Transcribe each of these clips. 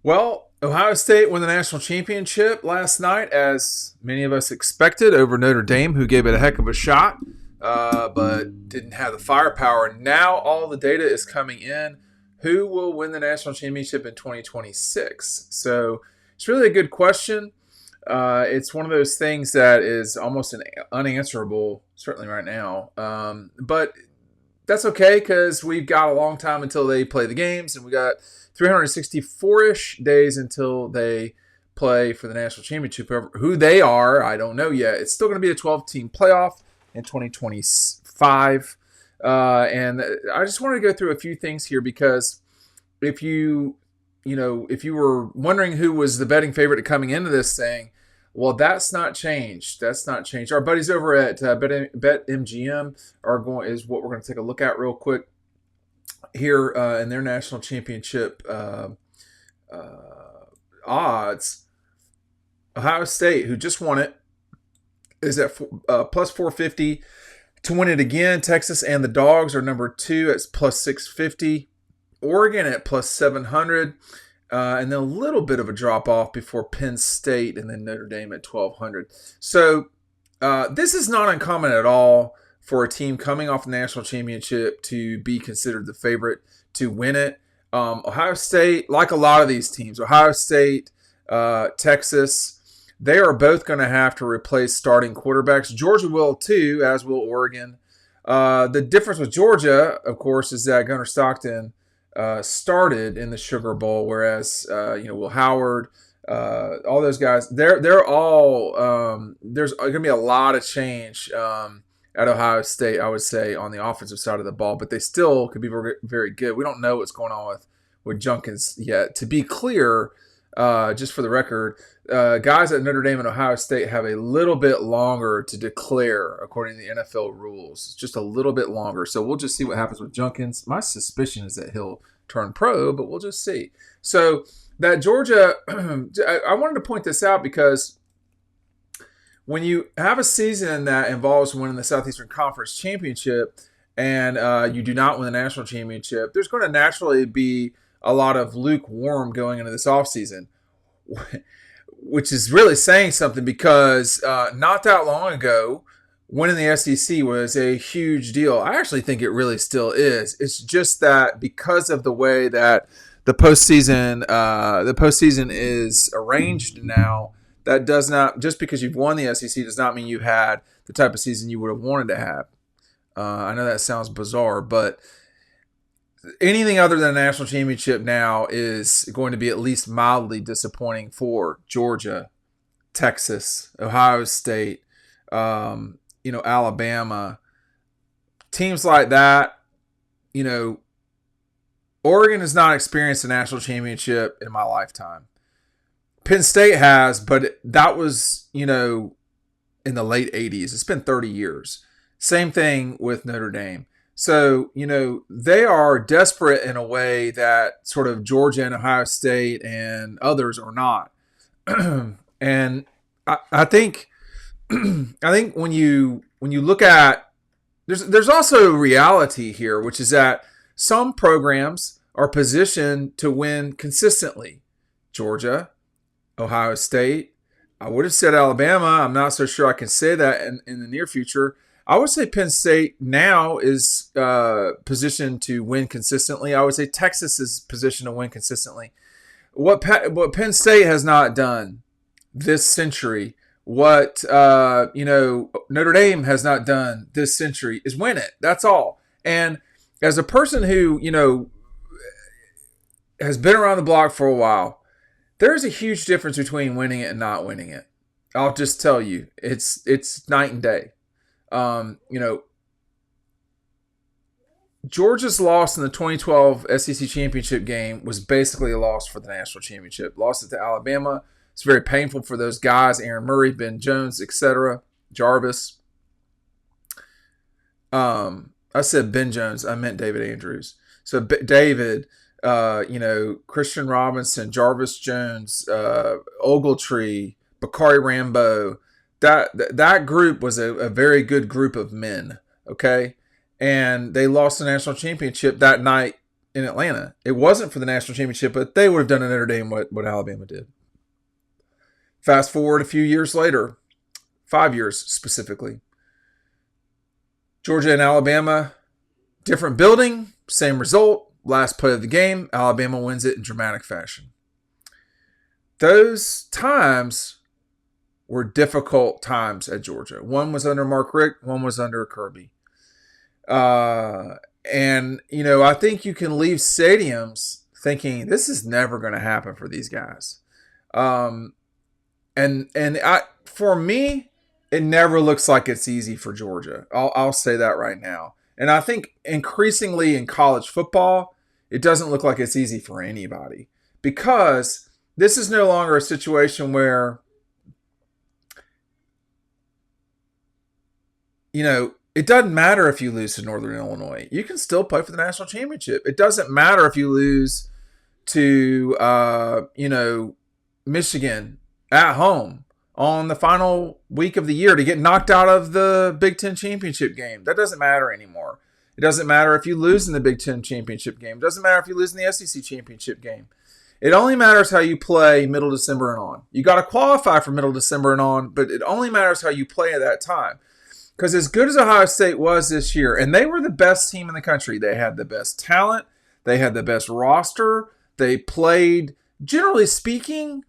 Well, Ohio State won the national championship last night, as many of us expected, over Notre Dame, who gave it a heck of a shot, but didn't have the firepower. Now all the data is coming in. Who will win the national championship in 2026? So it's really a good question. It's one of those things that is almost unanswerable, certainly right now. But that's okay because we've got a long time until they play the games, and we got 364-ish days until they play for the national championship. Who they are, I don't know yet. It's still going to be a 12-team playoff in 2025. And I just wanted to go through a few things here because if if you were wondering who was the betting favorite coming into this thing, well, that's not changed. That's not changed. Our buddies over at BetMGM is what we're going to take a look at real quick here in their national championship odds. Ohio State, who just won it, is at plus 450 to win it again. Texas and the Dogs are number two at plus 650. Oregon at plus 700. And then a little bit of a drop off before Penn State and then Notre Dame at 1,200. So this is not uncommon at all for a team coming off the national championship to be considered the favorite to win it. Ohio State, like a lot of these teams, Ohio State, Texas, they are both going to have to replace starting quarterbacks. Georgia will too, as will Oregon. The difference with Georgia, of course, is that Gunnar Stockton started in the Sugar Bowl, whereas Will Howard, all those guys, they're all there's going to be a lot of change at Ohio State, I would say, on the offensive side of the ball, but they still could be very, very good. We don't know what's going on with Junkins yet. To be clear, just for the record, guys at Notre Dame and Ohio State have a little bit longer to declare according to the NFL rules, just a little bit longer. So we'll just see what happens with Junkins. My suspicion is that he'll turn pro, but we'll just see. So that Georgia, I wanted to point this out because when you have a season that involves winning the Southeastern Conference Championship and you do not win the national championship, there's going to naturally be a lot of lukewarm going into this offseason, which is really saying something because not that long ago, winning the SEC was a huge deal. I actually think it really still is. It's just that because of the way that the postseason is arranged now, that does not, just because you've won the SEC does not mean you had the type of season you would have wanted to have. I know that sounds bizarre, but anything other than a national championship now is going to be at least mildly disappointing for Georgia, Texas, Ohio State, Alabama, teams like that. Oregon has not experienced a national championship in my lifetime. Penn State has, but that was, in the late 80s. It's been 30 years. Same thing with Notre Dame. So, they are desperate in a way that sort of Georgia and Ohio State and others are not. And I think when you look at, there's also reality here, which is that some programs are positioned to win consistently. Georgia, Ohio State. I would have said Alabama. I'm not so sure I can say that in the near future. I would say Penn State now is positioned to win consistently. I would say Texas is positioned to win consistently. What Penn State has not done this century, what Notre Dame has not done this century, is win it. That's all. And as a person who has been around the block for a while, there's a huge difference between winning it and not winning it. I'll just tell you, it's night and day. Georgia's loss in the 2012 SEC championship game was basically a loss for the national championship. Lost it to Alabama. It's very painful for those guys, Aaron Murray, Ben Jones, etc., Jarvis. I said Ben Jones. I meant David Andrews. So David, Christian Robinson, Jarvis Jones, Ogletree, Bakari Rambo. That group was a very good group of men, okay? And they lost the national championship that night in Atlanta. It wasn't for the national championship, but they would have done at Notre Dame what Alabama did. Fast forward a few years later, 5 years specifically. Georgia and Alabama, different building, same result. Last play of the game, Alabama wins it in dramatic fashion. Those times were difficult times at Georgia. One was under Mark Richt, one was under Kirby. And, I think you can leave stadiums thinking this is never going to happen for these guys. For me, it never looks like it's easy for Georgia. I'll say that right now. And I think increasingly in college football, it doesn't look like it's easy for anybody, because this is no longer a situation where, it doesn't matter if you lose to Northern Illinois. You can still play for the national championship. It doesn't matter if you lose to, Michigan at home on the final week of the year to get knocked out of the Big Ten championship game. That doesn't matter anymore. It doesn't matter if you lose in the Big Ten championship game. It doesn't matter if you lose in the SEC championship game. It only matters how you play middle December and on. You got to qualify for middle December and on, but it only matters how you play at that time. Because as good as Ohio State was this year, and they were the best team in the country, they had the best talent, they had the best roster, they played, generally speaking,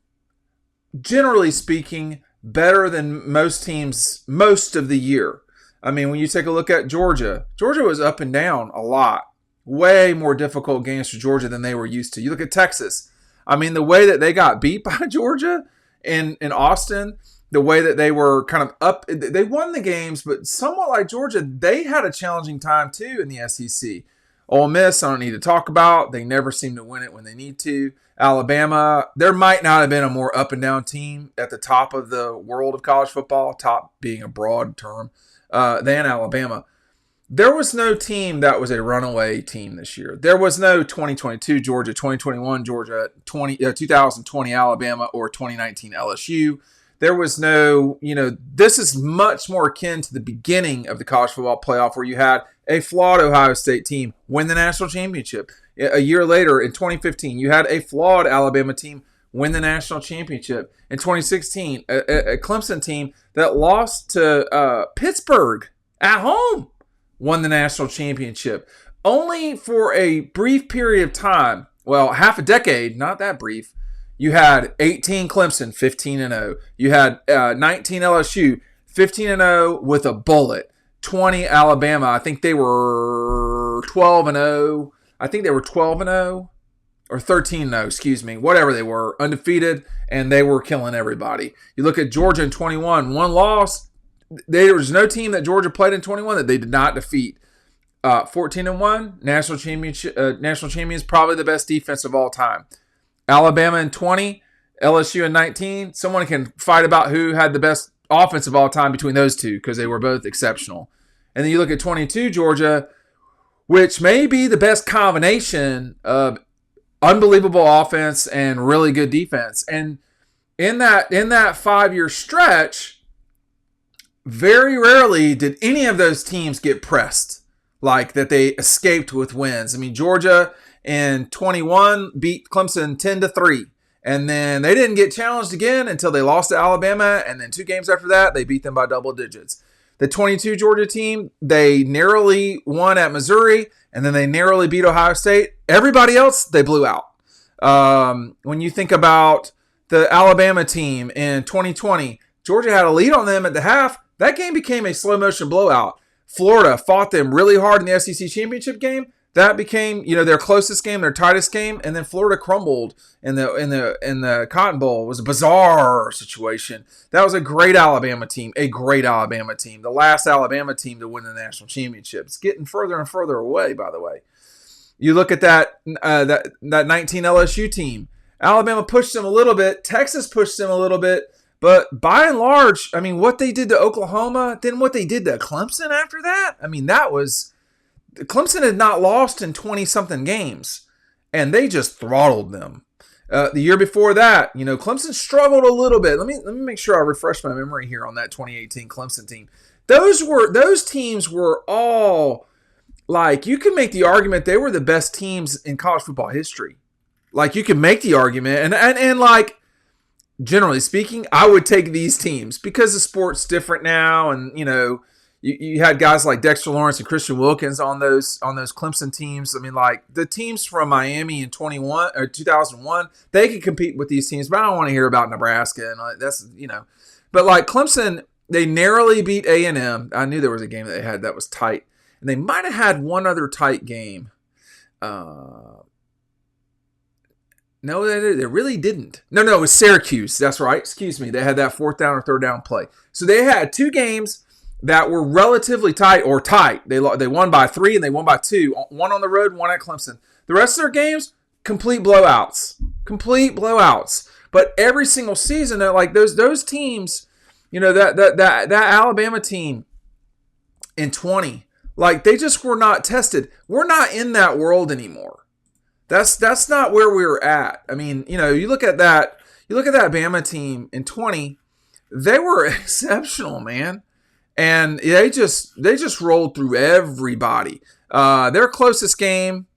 better than most teams most of the year. I mean, when you take a look at Georgia was up and down a lot. Way more difficult games for Georgia than they were used to. You look at Texas. I mean, the way that they got beat by Georgia in Austin, the way that they were kind of up, they won the games, but somewhat like Georgia, they had a challenging time too in the SEC. Ole Miss, I don't need to talk about. They never seem to win it when they need to. Alabama, there might not have been a more up and down team at the top of the world of college football, top being a broad term, than Alabama. There was no team that was a runaway team this year. There was no 2022 Georgia, 2021 Georgia, 2020 Alabama, or 2019 LSU. There was no, this is much more akin to the beginning of the college football playoff, where you had a flawed Ohio State team win the national championship. A year later, in 2015, you had a flawed Alabama team win the national championship. In 2016, a Clemson team that lost to Pittsburgh at home won the national championship. Only for a brief period of time, well, half a decade, not that brief, you had 18 Clemson, 15-0. You had 19 LSU, 15-0 with a bullet. 20 Alabama, I think they were 12-0. I think they were 12-0 or 13-0, excuse me, whatever they were, undefeated, and they were killing everybody. You look at Georgia in 21, one loss. There was no team that Georgia played in 21 that they did not defeat. 14-1, national champions, probably the best defense of all time. Alabama in 20, LSU in 19. Someone can fight about who had the best offense of all time between those two, because they were both exceptional. And then you look at 22 Georgia, which may be the best combination of unbelievable offense and really good defense. And in that 5-year stretch, very rarely did any of those teams get pressed like that. They escaped with wins. I mean, Georgia in 21 beat Clemson 10-3. And then they didn't get challenged again until they lost to Alabama. And then 2 games after that, they beat them by double digits. The 22 Georgia team, they narrowly won at Missouri, and then they narrowly beat Ohio State. Everybody else, they blew out. When you think about the Alabama team in 2020, Georgia had a lead on them at the half. That game became a slow motion blowout. Florida fought them really hard in the SEC championship game. That became, their closest game, their tightest game, and then Florida crumbled in the Cotton Bowl. It was a bizarre situation. That was a great Alabama team, The last Alabama team to win the national championship. It's getting further and further away, by the way. You look at that 19 LSU team. Alabama pushed them a little bit. Texas pushed them a little bit. But by and large, I mean, what they did to Oklahoma, then what they did to Clemson after that, I mean, that was... Clemson had not lost in 20-something games, and they just throttled them. The year before that, Clemson struggled a little bit. Let me make sure I refresh my memory here on that 2018 Clemson team. Those teams were all like, you can make the argument they were the best teams in college football history. Like, you can make the argument, and like, generally speaking, I would take these teams because the sport's different now, and you had guys like Dexter Lawrence and Christian Wilkins on those Clemson teams. I mean, like, the teams from Miami in 2001, they could compete with these teams, but I don't want to hear about Nebraska and that's But like Clemson, they narrowly beat A&M. I knew there was a game that they had that was tight, and they might have had one other tight game. No, they really didn't. No, it was Syracuse. That's right. Excuse me. They had that 4th down or 3rd down play. So they had 2 games that were relatively tight or tight. They won by 3 and they won by 2. One on the road, one at Clemson. The rest of their games, complete blowouts. Complete blowouts. But every single season, like those teams, that Alabama team in 20, like, they just were not tested. We're not in that world anymore. That's not where we were at. I mean, you look at that Bama team in 20, they were exceptional, man. And they just rolled through everybody. Their closest game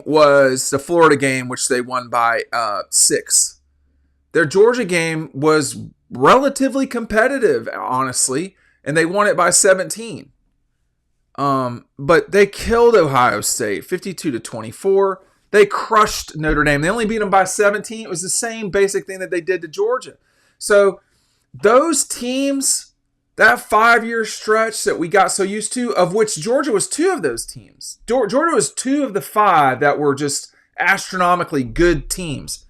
was the Florida game, which they won by 6. Their Georgia game was relatively competitive, honestly, and they won it by 17. But they killed Ohio State 52-24. They crushed Notre Dame. They only beat them by 17. It was the same basic thing that they did to Georgia. So those teams, that 5-year stretch that we got so used to, of which Georgia was 2 of those teams. Georgia was 2 of the 5 that were just astronomically good teams.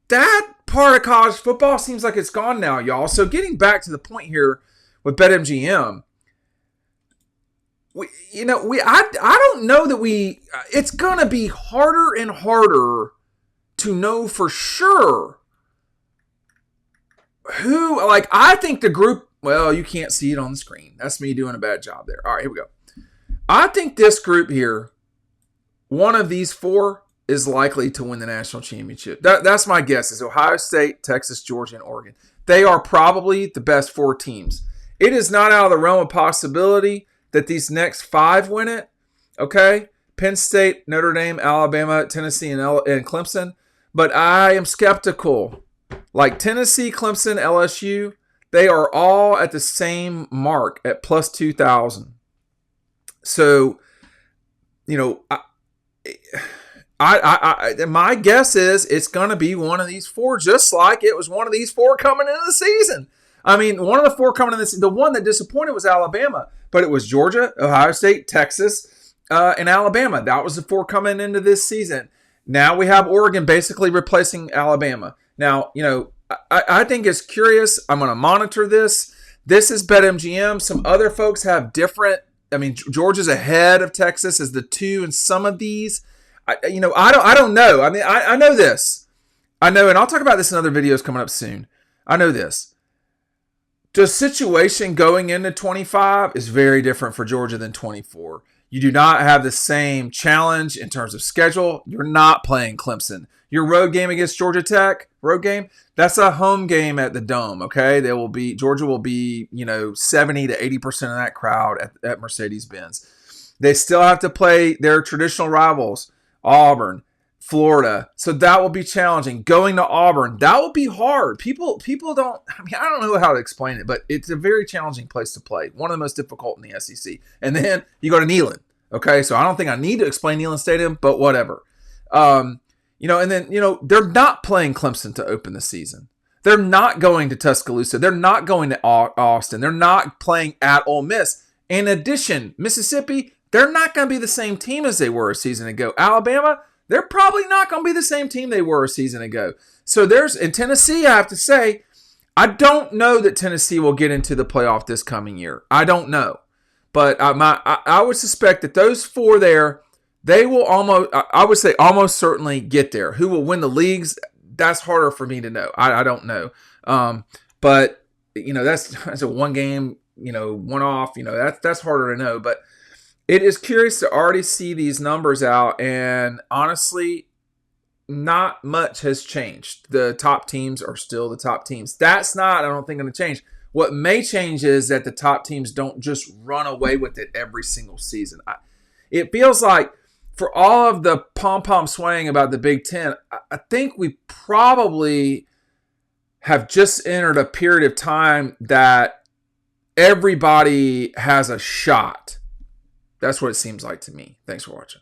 That part of college football seems like it's gone now, y'all. So getting back to the point here with BetMGM, I don't know that it's going to be harder and harder to know for sure who, like, I think the group, well, you can't see it on the screen. That's me doing a bad job there. All right, here we go. I think this group here, one of these 4 is likely to win the national championship. That's my guess, is Ohio State, Texas, Georgia, and Oregon. They are probably the best 4 teams. It is not out of the realm of possibility that these next 5 win it, okay? Penn State, Notre Dame, Alabama, Tennessee, and Clemson. But I am skeptical. Like Tennessee, Clemson, LSU, they are all at the same mark at plus 2,000. So, my guess is it's going to be one of these 4, just like it was one of these 4 coming into the season. I mean, one of the 4 coming in this, the one that disappointed was Alabama, but it was Georgia, Ohio State, Texas, and Alabama. That was the 4 coming into this season. Now we have Oregon basically replacing Alabama. Now, I think it's curious. I'm going to monitor this. This is BetMGM. Some other folks have different. I mean, Georgia's ahead of Texas as the 2 in some of these. I don't know. I mean, I know this. I know, and I'll talk about this in other videos coming up soon. I know this. The situation going into 25 is very different for Georgia than 24. You do not have the same challenge in terms of schedule. You're not playing Clemson. Your road game against Georgia Tech, that's a home game at the Dome, okay? Georgia will be, 70 to 80% of that crowd at Mercedes-Benz. They still have to play their traditional rivals, Auburn, Florida. So that will be challenging. Going to Auburn, that will be hard. People don't, I don't know how to explain it, but it's a very challenging place to play. One of the most difficult in the SEC. And then you go to Neyland. Okay, so I don't think I need to explain Neyland Stadium, but whatever. And then, they're not playing Clemson to open the season. They're not going to Tuscaloosa. They're not going to Austin. They're not playing at Ole Miss. In addition, Mississippi, they're not going to be the same team as they were a season ago. Alabama, they're probably not going to be the same team they were a season ago. So in Tennessee, I have to say, I don't know that Tennessee will get into the playoff this coming year. I don't know. But I would suspect that those 4 there, they will almost certainly get there. Who will win the leagues? That's harder for me to know. I don't know. But that's a one game, one off. That's harder to know. But it is curious to already see these numbers out, and honestly, not much has changed. The top teams are still the top teams. That's not, I don't think, going to change. What may change is that the top teams don't just run away with it every single season. It feels like for all of the pom-pom swaying about the Big Ten, I think we probably have just entered a period of time that everybody has a shot. That's what it seems like to me. Thanks for watching.